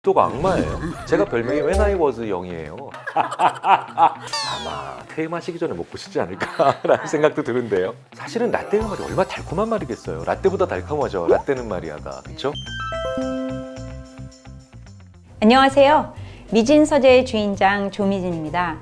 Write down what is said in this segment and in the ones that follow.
집도가 악마예요. 제가 별명이 When I was young이에요. 아마 퇴임하시기 전에 먹고 싶지 않을까라는 생각도 드는데요. 사실은 라떼가 말이 얼마나 달콤한 말이겠어요. 라떼보다 달콤하죠. 라떼는 말이야가. 그렇죠? 안녕하세요. 미진서재의 주인장 조미진입니다.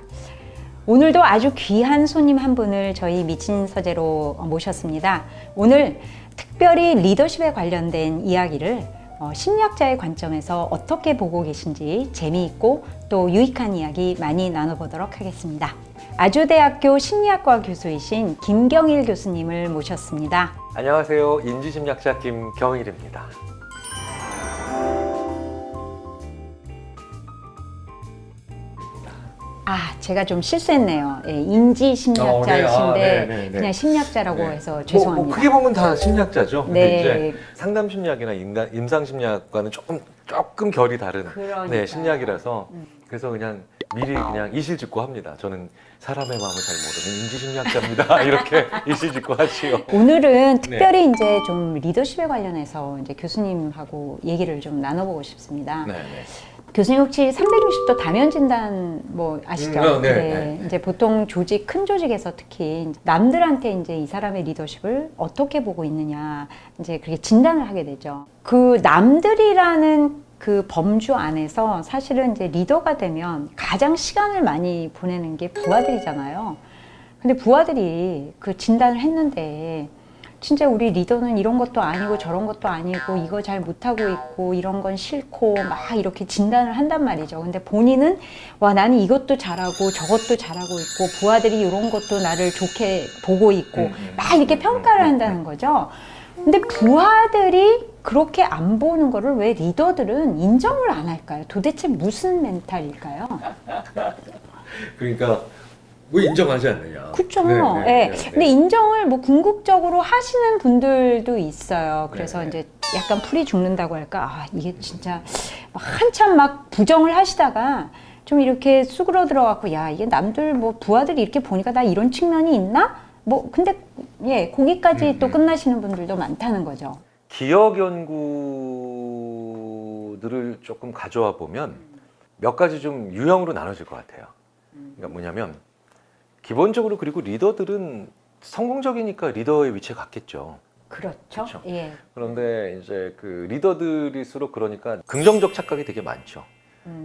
오늘도 아주 귀한 손님 한 분을 저희 미진서재로 모셨습니다. 오늘 특별히 리더십에 관련된 이야기를 심리학자의 관점에서 어떻게 보고 계신지 재미있고 또 유익한 이야기 많이 나눠보도록 하겠습니다. 아주대학교 심리학과 교수이신 김경일 교수님을 모셨습니다. 안녕하세요. 인지심리학자 김경일입니다. 제가 좀 실수했네요. 예, 인지심리학자이신데 그냥 심리학자라고 해서 죄송합니다. 크게 보면 다 심리학자죠. 네. 이제 상담심리학이나 임상심리학과는 조금 결이 다른 그러니까요. 심리학이라서 그래서 그냥 미리 그냥 이실직고 합니다. 저는 사람의 마음을 잘 모르는 인지심리학자입니다. 이렇게 이실직고 하시오. 오늘은 특별히 이제 좀 리더십에 관련해서 이제 교수님하고 얘기를 좀 나눠보고 싶습니다. 네. 교수님 혹시 360도 다면 진단 뭐 아시죠? 네. 이제 보통 조직, 큰 조직에서 특히 남들한테 이제 이 사람의 리더십을 어떻게 보고 있느냐 이제 그렇게 진단을 하게 되죠. 그 남들이라는 그 범주 안에서 사실은 이제 리더가 되면 가장 시간을 많이 보내는 게 부하들이잖아요. 근데 부하들이 그 진단을 했는데 진짜 우리 리더는 이런 것도 아니고 저런 것도 아니고 이거 잘 못하고 있고 이런 건 싫고 막 이렇게 진단을 한단 말이죠. 근데 본인은 와 나는 이것도 잘하고 저것도 잘하고 있고 부하들이 이런 것도 나를 좋게 보고 있고 막 이렇게 평가를 한다는 거죠. 근데 부하들이 그렇게 안 보는 거를 왜 리더들은 인정을 안 할까요? 도대체 무슨 멘탈일까요? 그러니까 왜 인정하지 않느냐. 그렇죠. 근데 인정을 뭐 궁극적으로 하시는 분들도 있어요. 그래서 이제 약간 풀이 죽는다고 할까? 이게 진짜 막 한참 막 부정을 하시다가 좀 이렇게 수그러들어갖고 야 이게 남들 뭐 부하들이 이렇게 보니까 나 이런 측면이 있나? 뭐 근데 거기까지 또 끝나시는 분들도 많다는 거죠. 기억 연구들을 조금 가져와 보면 몇 가지 좀 유형으로 나눠질 것 같아요. 그러니까 뭐냐면 기본적으로 그리고 리더들은 성공적이니까 리더의 위치에 갔겠죠. 그렇죠. 예. 그런데 이제 그 리더들일수록 그러니까 긍정적 착각이 되게 많죠.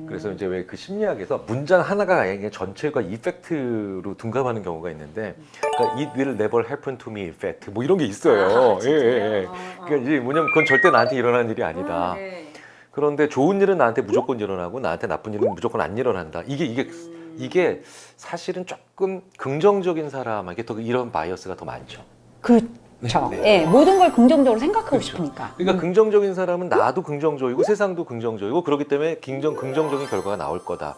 그래서 이제 왜 그 심리학에서 문장 하나가 아니라 전체가 이펙트로 둔갑하는 경우가 있는데, 그러니까 it will never happen to me effect 뭐 이런 게 있어요. 그러니까 이제 뭐냐면 그건 절대 나한테 일어나는 일이 아니다. 그런데 좋은 일은 나한테 무조건 일어나고 나한테 나쁜 일은 무조건 안 일어난다. 이게 사실은 조금 긍정적인 사람에게 더 이런 바이어스가 더 많죠. 그렇죠. 모든 걸 긍정적으로 생각하고 그렇죠. 싶으니까. 그러니까 긍정적인 사람은 나도 긍정적이고 세상도 긍정적이고 그렇기 때문에 긍정적인 결과가 나올 거다.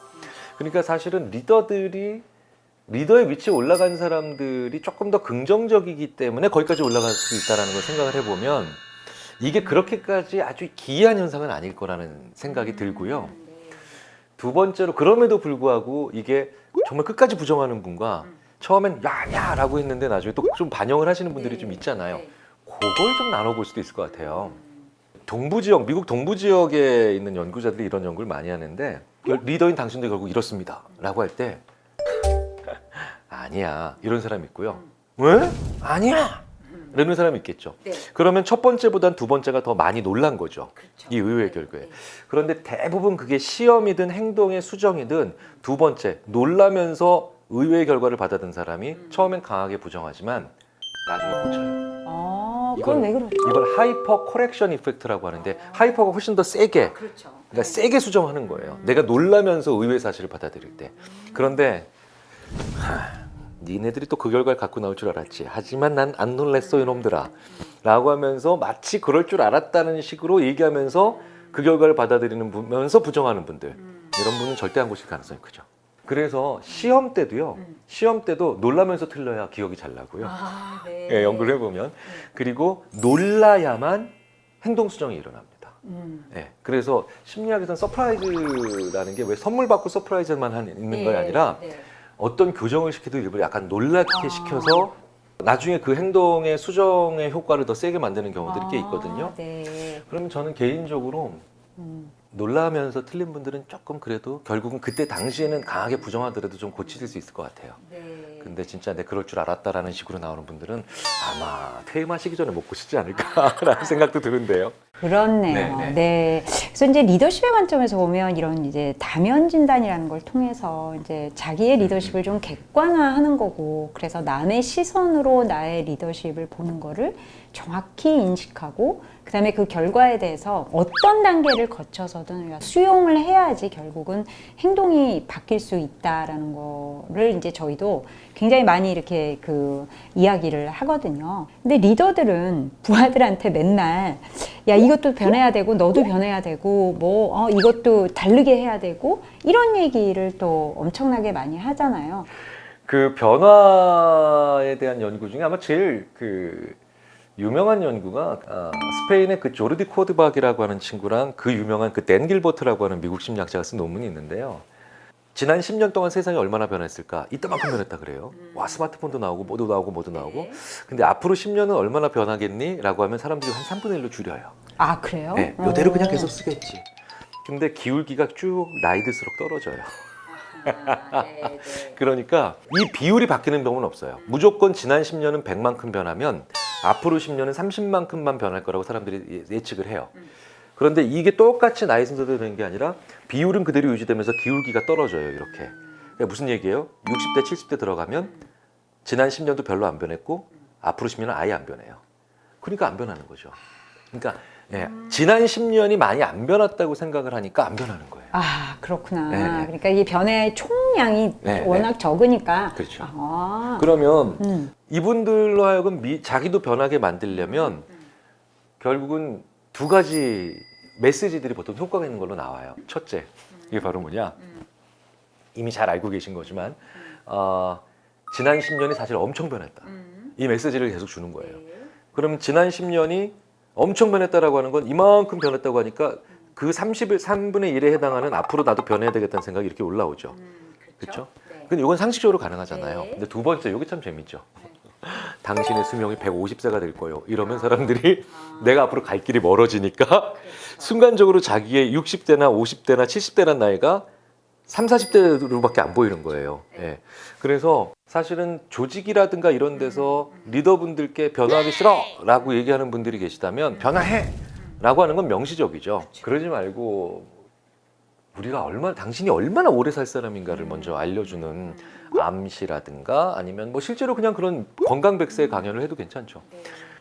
그러니까 사실은 리더의 위치에 올라간 사람들이 조금 더 긍정적이기 때문에 거기까지 올라갈 수 있다는 걸 생각을 해보면 이게 그렇게까지 아주 기이한 현상은 아닐 거라는 생각이 들고요. 두 번째로 그럼에도 불구하고 이게 정말 끝까지 부정하는 분과 처음엔 야 라고 했는데 나중에 또 좀 반영을 하시는 분들이 좀 있잖아요. 그걸 좀 나눠볼 수도 있을 것 같아요. 미국 동부 지역에 있는 연구자들이 이런 연구를 많이 하는데 리더인 당신도 결국 이렇습니다 라고 할 때 아니야 이런 사람이 있고요. 왜? 아니야 이러는 사람이 있겠죠. 그러면 첫 번째보단 두 번째가 더 많이 놀란 거죠. 그렇죠. 이 의외의 결과에. 그런데 대부분 그게 시험이든 행동의 수정이든 두 번째 놀라면서 의외의 결과를 받아든 사람이 처음엔 강하게 부정하지만 나중에 고쳐요. 그건 왜 그러죠? 이걸 하이퍼 코렉션 이펙트라고 하는데 하이퍼가 훨씬 더 세게 그러니까 세게 수정하는 거예요. 내가 놀라면서 의외의 사실을 받아들일 때. 그런데 니네들이 또 그 결과를 갖고 나올 줄 알았지. 하지만 난 안 놀랬어 이놈들아 라고 하면서 마치 그럴 줄 알았다는 식으로 얘기하면서 그 결과를 받아들이면서 부정하는 분들 이런 분은 절대 안 고칠 가능성이 크죠. 그래서 시험 때도 놀라면서 틀려야 기억이 잘 나고요. 연구를 해보면. 그리고 놀라야만 행동 수정이 일어납니다. 그래서 심리학에서는 서프라이즈라는 게 왜 선물 받고 서프라이즈만 있는 게 아니라 어떤 교정을 시켜도 일부러 약간 놀랍게 시켜서 나중에 그 행동의 수정의 효과를 더 세게 만드는 경우들이 꽤 있거든요. 그러면 저는 개인적으로 놀라면서 틀린 분들은 조금 그래도 결국은 그때 당시에는 강하게 부정하더라도 좀 고치실 수 있을 것 같아요. 근데 진짜 내 그럴 줄 알았다라는 식으로 나오는 분들은 아마 퇴임하시기 전에 못 고치지 않을까라는 생각도 드는데요. 그렇네요. 네, 네. 그래서 이제 리더십의 관점에서 보면 이런 이제 다면 진단이라는 걸 통해서 이제 자기의 리더십을 좀 객관화하는 거고, 그래서 남의 시선으로 나의 리더십을 보는 거를 정확히 인식하고, 그다음에 그 결과에 대해서 어떤 단계를 거쳐서든 수용을 해야지 결국은 행동이 바뀔 수 있다라는 거를 이제 저희도 굉장히 많이 이렇게 그 이야기를 하거든요. 근데 리더들은 부하들한테 맨날 야, 이것도 변해야 되고 너도 변해야 되고 뭐 이것도 다르게 해야 되고 이런 얘기를 또 엄청나게 많이 하잖아요. 그 변화에 대한 연구 중에 아마 제일 그 유명한 연구가 스페인의 그 조르디 코드박이라고 하는 친구랑 그 유명한 그 댄 길버트라고 하는 미국 심리학자가 쓴 논문이 있는데요. 지난 10년 동안 세상이 얼마나 변했을까? 이따만큼 변했다 그래요. 와, 스마트폰도 나오고 뭐도 나오고 뭐도 나오고. 근데 앞으로 10년은 얼마나 변하겠니? 라고 하면 사람들이 한 3분의 1로 줄여요. 아, 그래요? 네, 이대로 그냥 계속 쓰겠지. 근데 기울기가 쭉 나이 들수록 떨어져요. 그러니까 이 비율이 바뀌는 경우는 없어요. 무조건 지난 10년은 100만큼 변하면 앞으로 10년은 30만큼만 변할 거라고 사람들이 예측을 해요. 그런데 이게 똑같이 나이 순서대로 되는 게 아니라 비율은 그대로 유지되면서 기울기가 떨어져요. 이렇게. 그러니까 무슨 얘기예요? 60대, 70대 들어가면 지난 10년도 별로 안 변했고 앞으로 10년은 아예 안 변해요. 그러니까 안 변하는 거죠. 그러니까 지난 10년이 많이 안 변했다고 생각을 하니까 안 변하는 거예요. 아, 그렇구나. 네. 그러니까 이 변의 총량이 네, 워낙 적으니까. 그렇죠. 아. 그러면 이분들로 하여금 자기도 변하게 만들려면 결국은 두 가지 메시지들이 보통 효과가 있는 걸로 나와요. 첫째, 이게 바로 뭐냐? 이미 잘 알고 계신 거지만 지난 10년이 사실 엄청 변했다. 이 메시지를 계속 주는 거예요. 그럼 지난 10년이 엄청 변했다라고 하는 건 이만큼 변했다고 하니까 그 3분의 1에 해당하는 앞으로 나도 변해야 되겠다는 생각이 이렇게 올라오죠. 그렇죠? 근데 이건 상식적으로 가능하잖아요. 근데 두 번째, 이게 참 재밌죠. 당신의 수명이 150세가 될 거예요. 이러면 사람들이 내가 앞으로 갈 길이 멀어지니까 순간적으로 자기의 60대나 50대나 70대란 나이가 30, 40대로밖에 안 보이는 거예요. 예. 그래서 사실은 조직이라든가 이런 데서 리더분들께 변화하기 싫어라고 얘기하는 분들이 계시다면 변화해라고 하는 건 명시적이죠. 그러지 말고 우리가 당신이 얼마나 오래 살 사람인가를 먼저 알려주는 암시라든가 아니면 뭐 실제로 그냥 그런 건강백세 강연을 해도 괜찮죠.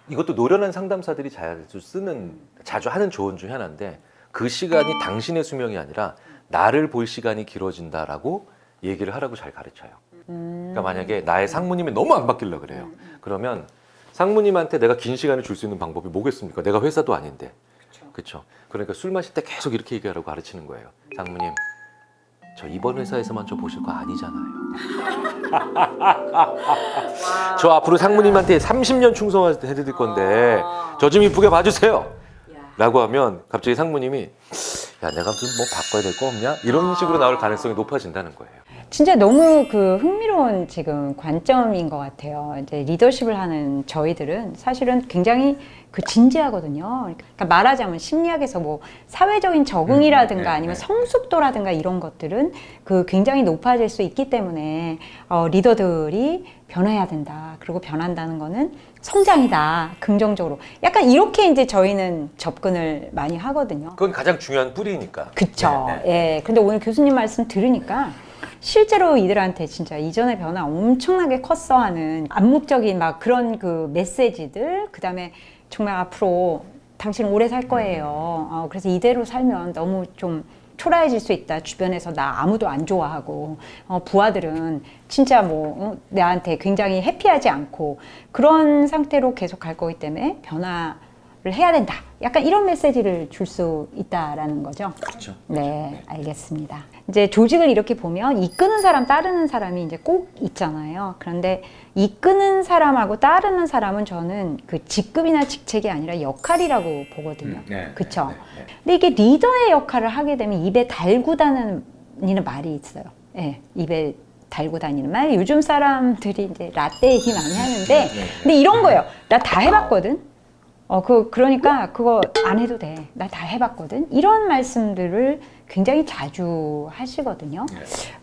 이것도 노련한 상담사들이 자주 하는 조언 중에 하나인데 그 시간이 당신의 수명이 아니라 나를 볼 시간이 길어진다라고 얘기를 하라고 잘 가르쳐요. 그러니까 만약에 나의 상무님이 너무 안 바뀌려고 그래요. 그러면 상무님한테 내가 긴 시간을 줄 수 있는 방법이 뭐겠습니까? 내가 회사도 아닌데. 그렇죠. 그러니까 술 마실 때 계속 이렇게 얘기하라고 가르치는 거예요. 상무님, 저 이번 회사에서만 저 보실 거 아니잖아요. 저 앞으로 상무님한테 30년 충성해드릴 건데 저 좀 이쁘게 봐주세요. 라고 하면 갑자기 상무님이 야, 내가 무슨 뭐 바꿔야 될 거 없냐? 이런 식으로 나올 가능성이 높아진다는 거예요. 진짜 너무 그 흥미로운 지금 관점인 것 같아요. 이제 리더십을 하는 저희들은 사실은 굉장히 그 진지하거든요. 그러니까 말하자면 심리학에서 뭐 사회적인 적응이라든가 아니면 성숙도라든가 이런 것들은 그 굉장히 높아질 수 있기 때문에 리더들이 변해야 된다. 그리고 변한다는 거는 성장이다. 긍정적으로. 약간 이렇게 이제 저희는 접근을 많이 하거든요. 그건 가장 중요한 뿌리니까. 그쵸. 예. 근데 오늘 교수님 말씀 들으니까 실제로 이들한테 진짜 이전의 변화 엄청나게 컸어 하는 암묵적인 막 그런 그 메시지들, 그 다음에 정말 앞으로 당신 오래 살 거예요. 그래서 이대로 살면 너무 좀 초라해질 수 있다. 주변에서 나 아무도 안 좋아하고 부하들은 진짜 뭐 나한테 굉장히 해피하지 않고 그런 상태로 계속 갈 거기 때문에 변화를 해야 된다. 약간 이런 메시지를 줄 수 있다라는 거죠. 그렇죠. 네, 알겠습니다. 이제 조직을 이렇게 보면 이끄는 사람, 따르는 사람이 이제 꼭 있잖아요. 그런데 이끄는 사람하고 따르는 사람은 저는 그 직급이나 직책이 아니라 역할이라고 보거든요. 그렇죠? 근데 이게 리더의 역할을 하게 되면 입에 달고 다니는 말이 있어요. 네, 입에 달고 다니는 말. 요즘 사람들이 이제 라떼 얘기 많이 하는데, 근데 이런 거예요. 나 다 해봤거든. 그러니까 그거 안 해도 돼. 나 다 해봤거든. 이런 말씀들을 굉장히 자주 하시거든요.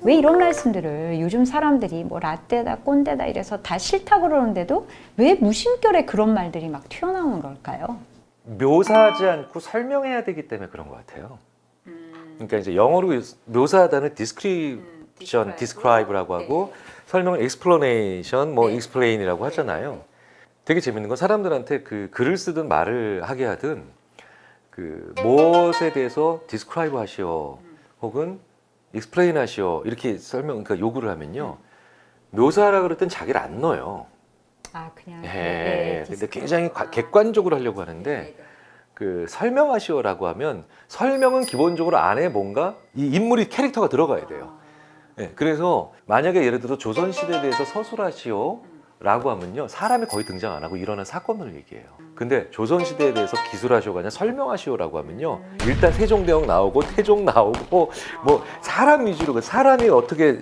왜 이런 말씀들을 요즘 사람들이 뭐 라떼다, 꼰대다 이래서 다 싫다 그러는데도 왜 무심결에 그런 말들이 막 튀어나오는 걸까요? 묘사하지 않고 설명해야 되기 때문에 그런 것 같아요. 그러니까 이제 영어로 묘사하다는 description, describe라고 하고 설명은 explanation, 뭐 explain이라고 하잖아요. 되게 재밌는 건 사람들한테 그 글을 쓰든 말을 하게 하든 그 무엇에 대해서 describe 하시오 혹은 explain 하시오 이렇게 그러니까 요구를 하면요. 묘사하라 그럴 땐 자기를 안 넣어요. 아, 그냥. 근데 굉장히 객관적으로 하려고 하는데 그 설명하시오라고 하면 설명은 기본적으로 안에 뭔가 이 인물이 캐릭터가 들어가야 돼요. 그래서 만약에 예를 들어 조선시대에 대해서 서술하시오 라고 하면요 사람이 거의 등장 안 하고 일어난 사건을 얘기해요. 근데 조선시대에 대해서 기술하시오가 아니라 설명하시오라고 하면요 일단 세종대왕 나오고 태종 나오고 뭐 사람 위주로 사람이 어떻게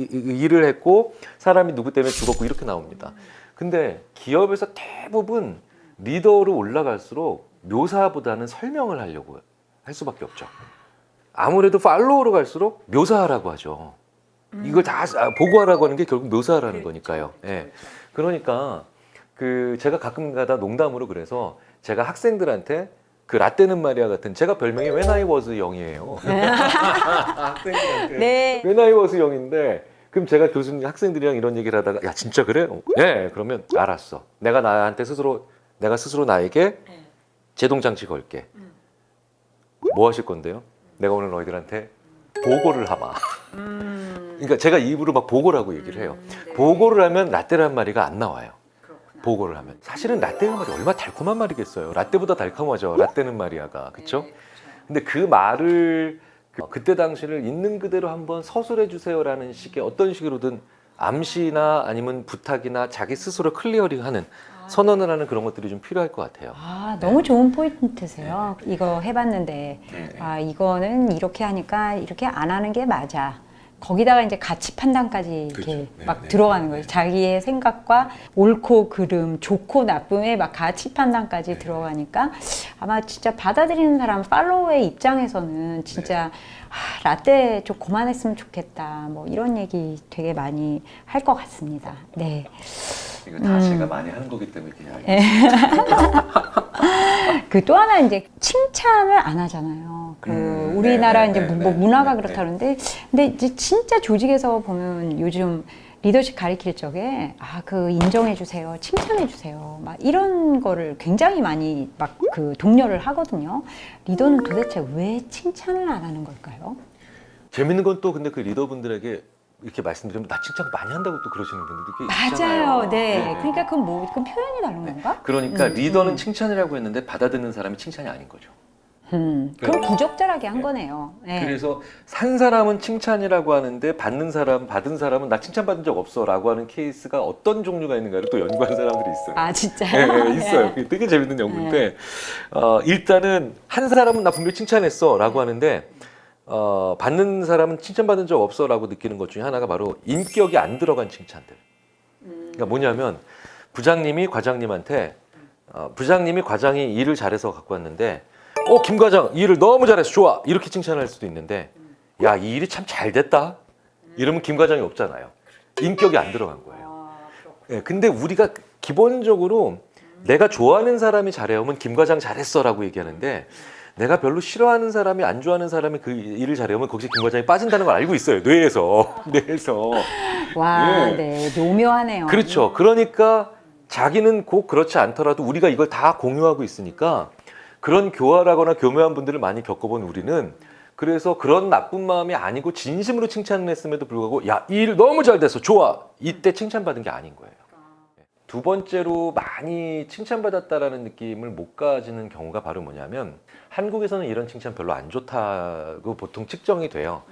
일을 했고 사람이 누구 때문에 죽었고 이렇게 나옵니다. 근데 기업에서 대부분 리더로 올라갈수록 묘사보다는 설명을 하려고 할 수밖에 없죠. 아무래도 팔로워로 갈수록 묘사하라고 하죠. 이걸 다 보고하라고 하는 게 결국 묘사하라는 거니까요. 그러니까 그 제가 가끔가다 농담으로 그래서 제가 학생들한테 그 라떼는 말이야 같은 제가 별명이 When I was young이에요. 학생들한테 네. When I was young인데 그럼 제가 교수님 학생들이랑 이런 얘기를 하다가 야 진짜 그래? 네. 그러면 알았어. 내가 스스로 나에게 제동장치 걸게. 뭐 하실 건데요? 내가 오늘 너희들한테 보고를 하마. 그러니까 제가 입으로 막 보고라고 얘기를 해요. 보고를 하면 라떼란 말이가 안 나와요. 보고를 하면 사실은 라떼는 말이 얼마나 달콤한 말이겠어요. 라떼보다 달콤하죠. 라떼는 말이야가 그렇죠? 근데 그 말을 그때 당시를 있는 그대로 한번 서술해 주세요라는 식의 어떤 식으로든 암시나 아니면 부탁이나 자기 스스로 클리어링하는 선언을 하는 그런 것들이 좀 필요할 것 같아요. 아, 너무 좋은 포인트세요. 이거 해봤는데, 아, 이거는 이렇게 하니까 이렇게 안 하는 게 맞아. 거기다가 이제 가치 판단까지 이렇게 막 들어가는 거예요. 자기의 생각과 옳고 그름, 좋고 나쁨에 막 가치 판단까지 들어가니까 아마 진짜 받아들이는 사람, 팔로워의 입장에서는 진짜 라떼 좀 그만했으면 좋겠다. 뭐 이런 얘기 되게 많이 할 것 같습니다. 네. 이거 다 제가 많이 하는 거기 때문에 그냥. 그 또 하나 이제 칭찬을 안 하잖아요. 그 우리나라 이제 뭐 문화가 그렇다 그러는데, 근데 이제 진짜 조직에서 보면 요즘 리더십 가리킬 적에 그 인정해 주세요, 칭찬해 주세요, 막 이런 거를 굉장히 많이 막 그 독려를 하거든요. 리더는 도대체 왜 칭찬을 안 하는 걸까요? 재밌는 건 또 근데 그 리더분들에게 이렇게 말씀드리면 나 칭찬 많이 한다고 또 그러시는 분들도 꽤 맞아요. 있잖아요. 네. 그러니까 그건 표현이 다른 건가? 그러니까 리더는 칭찬이라고 했는데 받아듣는 사람이 칭찬이 아닌 거죠. 그럼 부적절하게 한 거네요. 네. 그래서 산 사람은 칭찬이라고 하는데 받는 사람, 받은 사람은 나 칭찬받은 적 없어라고 하는 케이스가 어떤 종류가 있는가를 또 연구한 사람들이 있어요. 아, 진짜요? 네, 있어요. 그게 되게 재밌는 연구인데 일단은 한 사람은 나 분명히 칭찬했어라고 하는데 받는 사람은 칭찬받은 적 없어라고 느끼는 것 중에 하나가 바로 인격이 안 들어간 칭찬들. 그러니까 뭐냐면 부장님이 과장님한테 부장님이 과장이 일을 잘해서 갖고 왔는데 김 과장 이 일을 너무 잘했어 좋아 이렇게 칭찬할 수도 있는데 야 이 일이 참 잘 됐다 이러면 김 과장이 없잖아요. 인격이 안 들어간 거예요. 근데 우리가 기본적으로 내가 좋아하는 사람이 잘해오면 김 과장 잘했어라고 얘기하는데 내가 별로 싫어하는 사람이 안 좋아하는 사람이 그 일을 잘해오면 거기서 김 과장이 빠진다는 걸 알고 있어요. 뇌에서. 와, 네, 묘묘하네요. 그렇죠. 그러니까 자기는 꼭 그렇지 않더라도 우리가 이걸 다 공유하고 있으니까 그런 교활하거나 교묘한 분들을 많이 겪어본 우리는 그래서 그런 나쁜 마음이 아니고 진심으로 칭찬을 했음에도 불구하고 야, 이 일 너무 잘 됐어. 좋아. 이때 칭찬받은 게 아닌 거예요. 두 번째로 많이 칭찬받았다라는 느낌을 못 가지는 경우가 바로 뭐냐면 한국에서는 이런 칭찬 별로 안 좋다고 보통 측정이 돼요.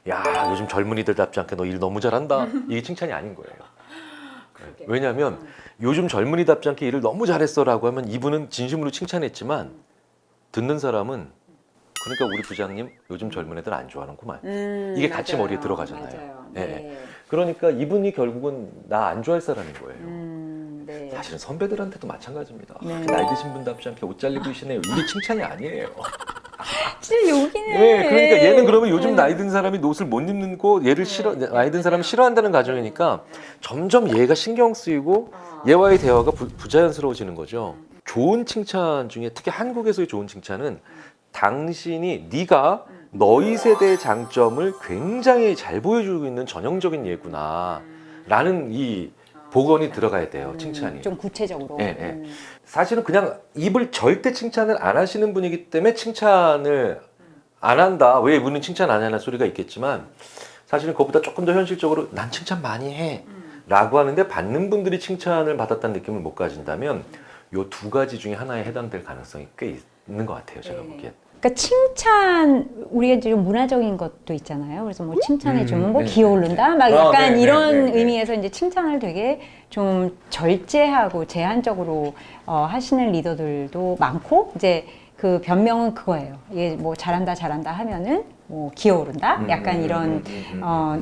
야, 요즘 젊은이들답지 않게 너 일 너무 잘한다. 이게 칭찬이 아닌 거예요. 왜냐하면 요즘 젊은이답지 않게 일을 너무 잘했어라고 하면 이분은 진심으로 칭찬했지만 듣는 사람은 그러니까 우리 부장님 요즘 젊은 애들 안 좋아하는구만. 이게 같이 맞아요. 머리에 들어가잖아요. 맞아요. 네. 네. 그러니까 이분이 결국은 나 안 좋아할 사람인 거예요. 네. 사실은 선배들한테도 마찬가지입니다. 네. 나이 드신 분답지 않게 옷 잘 입으시네요. 이게 칭찬이 아니에요. 진짜 욕이네. 네, 그러니까 얘는 그러면 네. 요즘 나이 든 사람이 옷을 못 입는 거 얘를 나이 든 사람을 싫어한다는 가정이니까 점점 얘가 신경 쓰이고 얘와의 대화가 부자연스러워지는 거죠. 좋은 칭찬 중에 특히 한국에서의 좋은 칭찬은 당신이 네가 너희 세대의 장점을 굉장히 잘 보여주고 있는 전형적인 예구나 라는 이 복원이 들어가야 돼요. 칭찬이. 좀 구체적으로. 예, 예. 사실은 그냥 입을 절대 칭찬을 안 하시는 분이기 때문에 칭찬을 안 한다. 왜 이분은 칭찬 안 하는 소리가 있겠지만 사실은 그것보다 조금 더 현실적으로 난 칭찬 많이 해 라고 하는데 받는 분들이 칭찬을 받았다는 느낌을 못 가진다면 요 두 가지 중에 하나에 해당될 가능성이 꽤 있는 것 같아요. 제가 보기엔. 그러니까 칭찬 우리가 지금 문화적인 것도 있잖아요. 그래서 뭐 칭찬해 주면 뭐 네, 기어오른다, 네. 막 약간 네, 이런 네, 네. 의미에서 이제 칭찬을 되게 좀 절제하고 제한적으로 하시는 리더들도 많고 이제 그 변명은 그거예요. 얘 뭐 잘한다 하면은 뭐 기어오른다, 약간 이런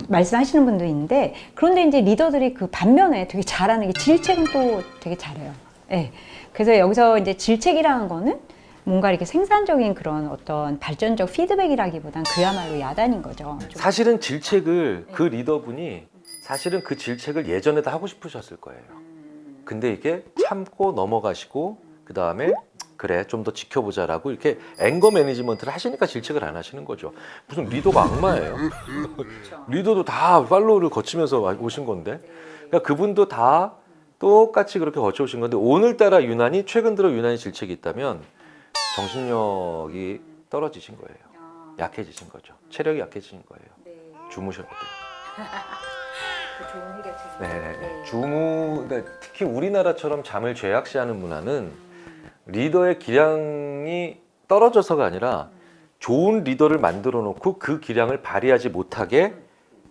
말씀하시는 분도 있는데 그런데 이제 리더들이 그 반면에 되게 잘하는 게 질책은 또 되게 잘해요. 예. 그래서 여기서 이제 질책이라는 거는 뭔가 이렇게 생산적인 그런 어떤 발전적 피드백이라기보단 그야말로 야단인 거죠. 좀. 사실은 질책을 그 리더분이 사실은 그 질책을 예전에도 하고 싶으셨을 거예요. 근데 이게 참고 넘어가시고 그 다음에 그래 좀 더 지켜보자라고 이렇게 앵거 매니지먼트를 하시니까 질책을 안 하시는 거죠. 무슨 리더가 악마예요. 리더도 다 팔로우를 거치면서 오신 건데 그러니까 그분도 다 똑같이 그렇게 거쳐오신 건데 오늘따라 유난히 최근 들어 유난히 질책이 있다면 정신력이 떨어지신 거예요. 약해지신 거죠. 체력이 약해지신 거예요. 주무셔야 돼요. 좋은 해결책. 네. 그러니까 특히 우리나라처럼 잠을 죄악시하는 문화는 리더의 기량이 떨어져서가 아니라 좋은 리더를 만들어 놓고 그 기량을 발휘하지 못하게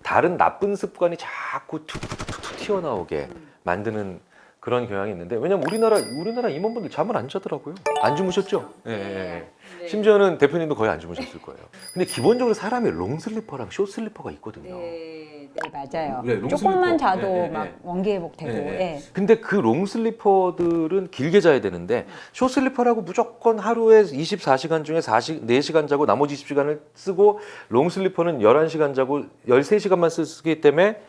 다른 나쁜 습관이 자꾸 툭툭툭 튀어나오게 만드는 그런 경향이 있는데 왜냐면 우리나라 임원분들 잠을 안 자더라고요. 안 주무셨죠? 예. 심지어는 대표님도 거의 안 주무셨을 거예요. 근데 기본적으로 사람이 롱슬리퍼랑 숏슬리퍼가 있거든요. 네, 맞아요. 네, 롱슬리퍼. 조금만 자도 네, 네, 막 네. 원기회복되고. 예. 근데 그 롱슬리퍼들은 길게 자야 되는데 숏슬리퍼라고 무조건 하루에 24시간 중에 4시간 자고 나머지 20시간을 쓰고 롱슬리퍼는 11시간 자고 13시간만 쓰기 때문에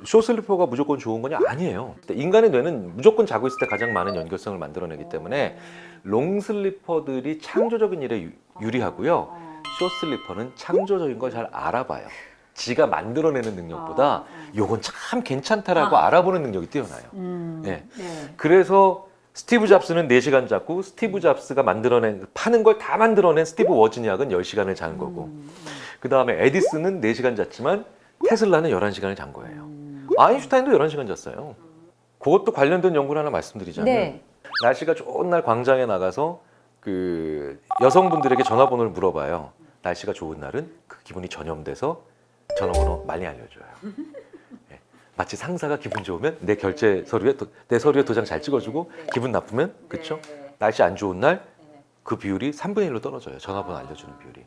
숏슬리퍼가 무조건 좋은 거냐? 아니에요. 인간의 뇌는 무조건 자고 있을 때 가장 많은 연결성을 만들어내기 때문에 롱슬리퍼들이 창조적인 일에 유리하고요. 숏슬리퍼는 창조적인 걸 잘 알아봐요. 지가 만들어내는 능력보다 요건 참 괜찮다라고 알아보는 능력이 뛰어나요. 네. 그래서 스티브 잡스는 4시간 잤고 스티브 잡스가 파는 걸 다 만들어낸 스티브 워즈니악은 10시간을 자는 거고 그 다음에 에디슨은 4시간 잤지만 테슬라는 11시간을 잔 거예요. 아인슈타인도 11시간 잤어요. 그것도 관련된 연구를 하나 말씀드리자면 네. 날씨가 좋은 날 광장에 나가서 그 여성분들에게 전화번호를 물어봐요. 날씨가 좋은 날은 그 기분이 전염돼서 전화번호 많이 알려줘요. 네. 마치 상사가 기분 좋으면 내 결제 서류에 내 서류에 도장 잘 찍어주고 기분 나쁘면 그렇죠? 날씨 안 좋은 날 그 비율이 3분의 1로 떨어져요. 전화번호 알려주는 비율이.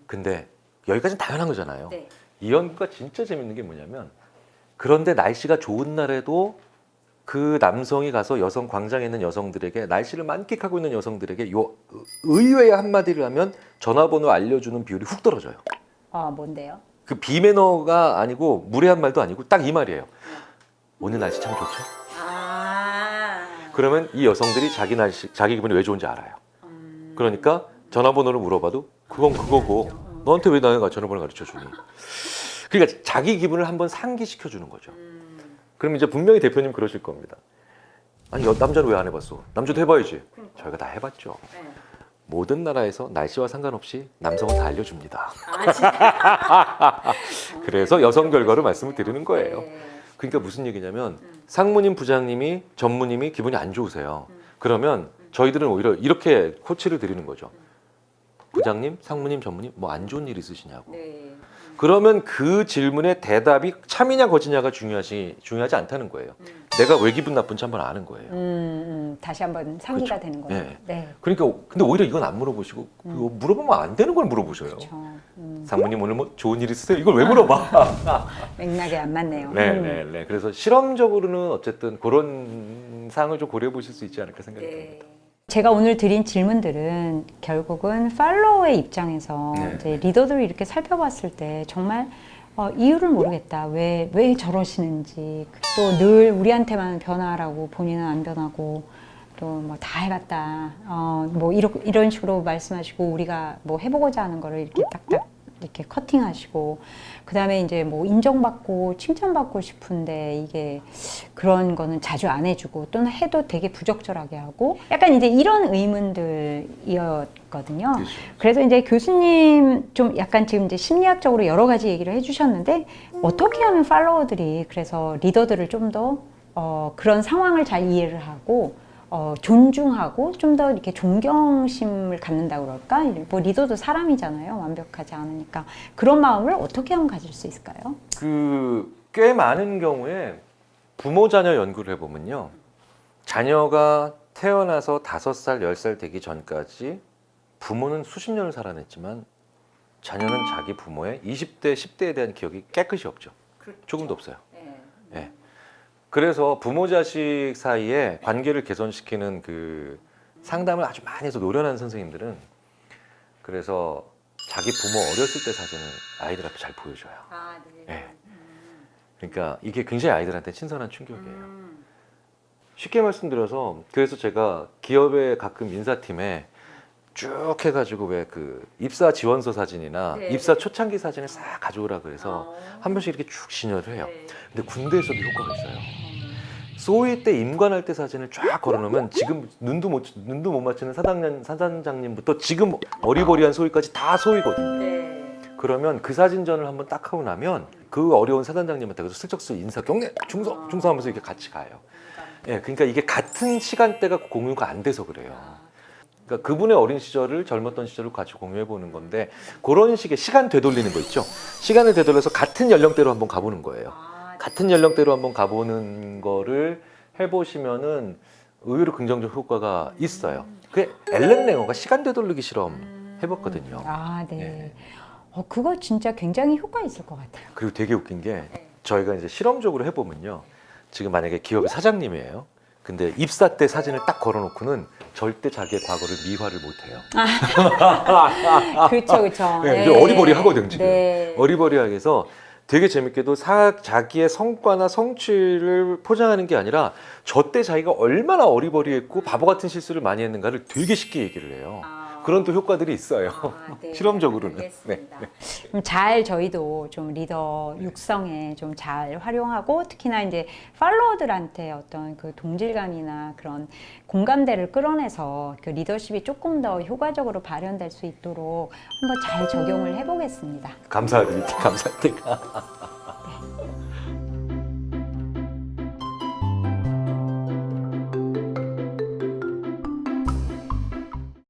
근데 여기까지는 당연한 거잖아요. 이 연구가 진짜 재밌는 게 뭐냐면 그런데 날씨가 좋은 날에도 그 남성이 가서 여성 광장에 있는 여성들에게 날씨를 만끽하고 있는 여성들에게 요 의외의 한마디를 하면 전화번호 알려주는 비율이 훅 떨어져요. 뭔데요? 그 비매너가 아니고 무례한 말도 아니고 딱 이 말이에요. 오늘 날씨 참 좋죠? 그러면 이 여성들이 자기 기분이 왜 좋은지 알아요. 그러니까 전화번호를 물어봐도 그건 그거고 너한테 왜 내가 전화번호 가르쳐 주니? 그러니까 자기 기분을 한번 상기시켜 주는 거죠. 그럼 이제 분명히 대표님 그러실 겁니다. 아니 남자는 왜 안 해봤어? 남자도 해봐야지. 저희가 다 해봤죠. 모든 나라에서 날씨와 상관없이 남성은 다 알려줍니다. 그래서 여성 결과로 말씀을 드리는 거예요. 그러니까 무슨 얘기냐면 상무님, 부장님이, 전무님이 기분이 안 좋으세요. 그러면 저희들은 오히려 이렇게 코치를 드리는 거죠. 부장님, 상무님, 전무님 뭐 안 좋은 일 있으시냐고. 그러면 그 질문의 대답이 참이냐 거짓냐가 중요하지 않다는 거예요. 내가 왜 기분 나쁜지 한번 아는 거예요. 다시 한번 상기가 그렇죠. 되는 거예요. 네. 네. 그러니까 근데 오히려 이건 안 물어보시고 그거 물어보면 안 되는 걸 물어보셔요. 그렇죠. 상무님 오늘 뭐 좋은 일 있으세요? 이걸 왜 물어봐? 맥락이 안 맞네요. 네. 그래서 실험적으로는 어쨌든 그런 상을 좀 고려해 보실 수 있지 않을까 생각이 듭니다. 제가 오늘 드린 질문들은 결국은 팔로워의 입장에서 네. 이제 리더들을 이렇게 살펴봤을 때 정말 이유를 모르겠다. 왜 저러시는지. 또 늘 우리한테만 변화하라고 본인은 안 변하고 또 뭐 다 해봤다. 뭐 이런 식으로 말씀하시고 우리가 뭐 해보고자 하는 거를 이렇게 딱딱 이렇게 커팅하시고 그 다음에 이제 뭐 인정받고 칭찬받고 싶은데 이게 그런 거는 자주 안 해주고 또는 해도 되게 부적절하게 하고 약간 이제 이런 의문들이었거든요. 그렇죠. 그래서 이제 교수님 좀 약간 지금 이제 심리학적으로 여러 가지 얘기를 해주셨는데 어떻게 하면 팔로워들이 그래서 리더들을 좀 더 그런 상황을 잘 이해를 하고 존중하고 좀 더 이렇게 존경심을 갖는다 그럴까? 뭐 리더도 사람이잖아요. 완벽하지 않으니까. 그런 마음을 어떻게 하면 가질 수 있을까요? 꽤 많은 경우에 부모 자녀 연구를 해보면요. 자녀가 태어나서 5살, 10살 되기 전까지 부모는 수십 년을 살아냈지만 자녀는 자기 부모의 20대, 10대에 대한 기억이 깨끗이 없죠. 그렇죠. 조금도 없어요. 네. 그래서 부모 자식 사이에 관계를 개선시키는 그 상담을 아주 많이 해서 노련한 선생님들은 그래서 자기 부모 어렸을 때 사진을 아이들 앞에 잘 보여줘요. 네. 그러니까 이게 굉장히 아이들한테 신선한 충격이에요. 쉽게 말씀드려서 그래서 제가 기업의 가끔 인사팀에 쭉 해가지고 왜 그 입사 지원서 사진이나 네. 입사 초창기 사진을 싹 가져오라 그래서 한 번씩 이렇게 쭉 진열을 해요. 근데 군대에서도 효과가 있어요. 소위 때 임관할 때 사진을 쫙 걸어놓으면 지금 눈도 못 맞추는 사단장님부터 지금 어리버리한 소위까지 다 소위거든요. 그러면 그 사진전을 한번 딱 하고 나면 그 어려운 사단장님한테 그래서 슬쩍 인사 경례 충성하면서 이렇게 같이 가요. 예, 그러니까 이게 같은 시간대가 공유가 안 돼서 그래요. 그러니까 그분의 어린 시절을 젊었던 시절을 같이 공유해 보는 건데 그런 식의 시간 되돌리는 거 있죠. 시간을 되돌려서 같은 연령대로 한번 가보는 거예요. 같은 연령대로 한번 가보는 거를 해보시면은 의외로 긍정적 효과가 있어요. 그게 앨런 랭어가 시간 되돌리기 실험 해봤거든요. 네. 네. 그거 진짜 굉장히 효과 있을 것 같아요. 그리고 되게 웃긴 게 저희가 이제 실험적으로 해보면요. 지금 만약에 기업의 사장님이에요. 근데 입사 때 사진을 딱 걸어놓고는 절대 자기의 과거를 미화를 못해요. 그렇죠. 네, 어리버리하거든 지금. 네. 어리버리하게 해서 되게 재밌게도 자기의 성과나 성취를 포장하는 게 아니라 저 때 자기가 얼마나 어리버리했고 바보 같은 실수를 많이 했는가를 되게 쉽게 얘기를 해요. 그런 또 효과들이 있어요. 네. 실험적으로는. 알겠습니다. 그럼 잘 저희도 좀 리더 육성에 좀 잘 활용하고 특히나 이제 팔로워들한테 어떤 그 동질감이나 그런 공감대를 끌어내서 그 리더십이 조금 더 효과적으로 발현될 수 있도록 한번 잘 적용을 해보겠습니다. 감사드립니다. 감사합니다.